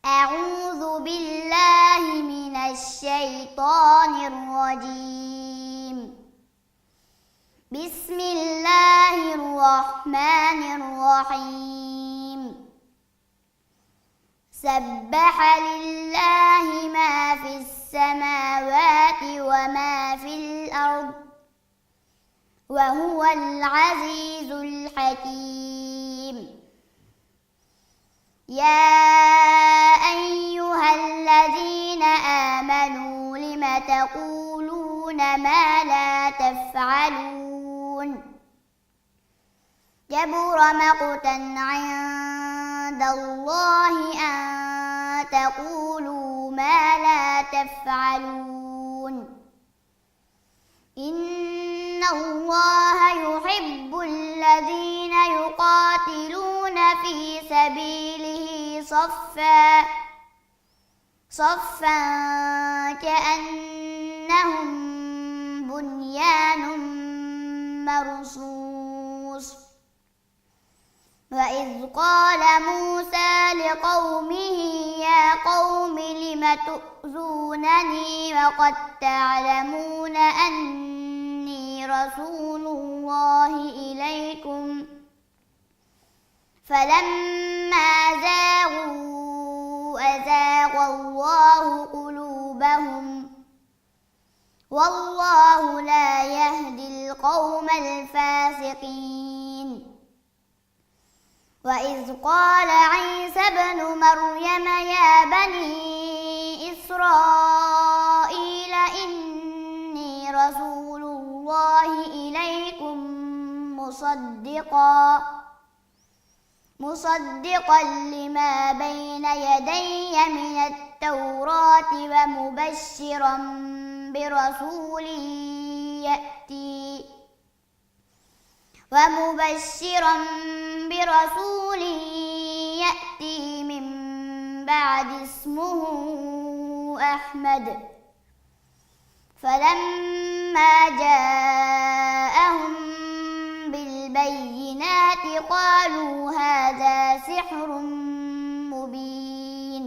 أعوذ بالله من الشيطان الرجيم. بسم الله الرحمن الرحيم. سبح لله ما في السماوات وما في الأرض وهو العزيز الحكيم. يا أيها الذين آمنوا لم تقولون ما لا تفعلون؟ كبر مقتا عند الله أن تقولوا ما لا تفعلون. إن الله يحب الذين يقاتلون في سبيله صفا كأنهم بنيان مرصوص. وإذ قال موسى لقومه يا قوم لم تؤذونني وقد تعلمون أني رسول الله إليكم فلما زاغوا أزاغ الله قلوبهم والله لا يهدي القوم الفاسقين. وإذ قال عيسى ابن مريم يا بني إسرائيل إني رسول الله إليكم مصدقا لما بين يدي من التوراة ومبشرا برسول يأتي من بعد اسمه أحمد. فلما جاءهم بالبينات قالوا هذا سحر مبين.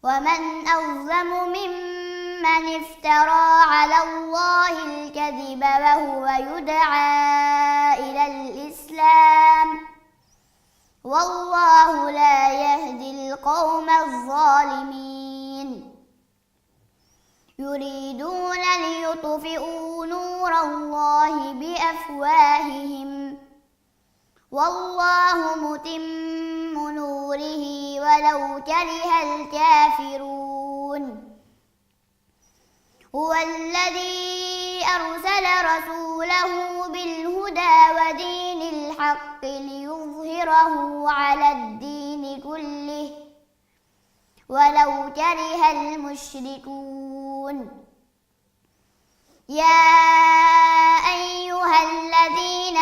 ومن أظلم ممن افترى على الله الكذب وهو يدعى إلى الإسلام والله لا يهدي القوم الظالمين. يريدون ليطفئوا نور الله بأفواههم والله متم نوره ولو كره الكافرون. هو الذي أرسل رسوله بالهدى ودين الحق ليظهره على الدين كله ولو كره المشركون. يا أيها الذين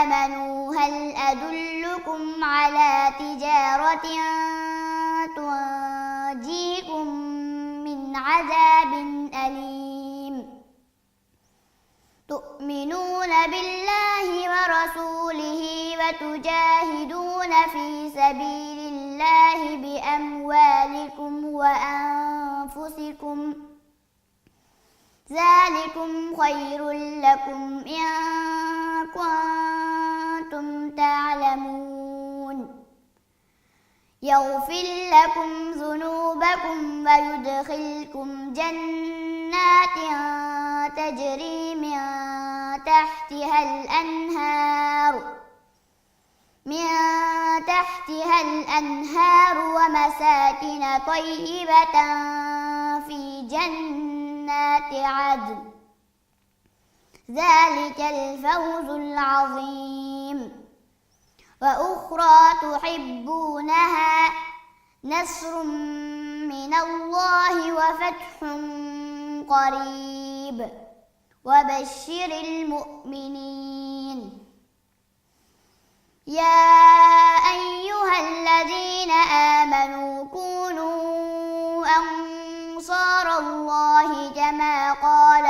آمنوا هل أدلكم على تجارة تنجيكم من عذاب أليم؟ تؤمنون بالله ورسوله وتجاهدون في سبيل الله بأموالكم وأنفسكم ذلكم خير لكم إن كنتم تعلمون. يغفر لكم ذنوبكم ويدخلكم جنات تجري من تحتها الأنهار ومساكن طيبة في جنات عدن ذلك الفوز العظيم. وأخرى تحبونها نصر من الله وفتح قريب وبشر المؤمنين. يا أيها الذين آمنوا كونوا أنصار الله كما قال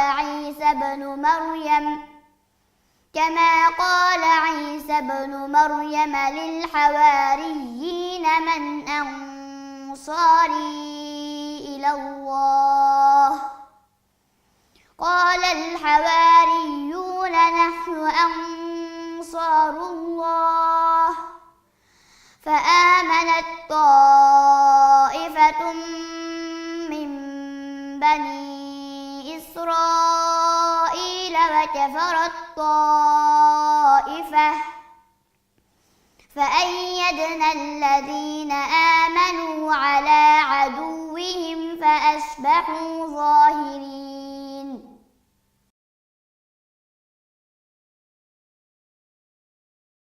عيسى ابن مريم للحواريين من إلى الله قال الحواريون نحن أنصار الله فآمنت طائفة من بني إسرائيل وكفرت طائفة فأيدنا الذين آمنوا على عدوهم فأصبحوا ظاهرين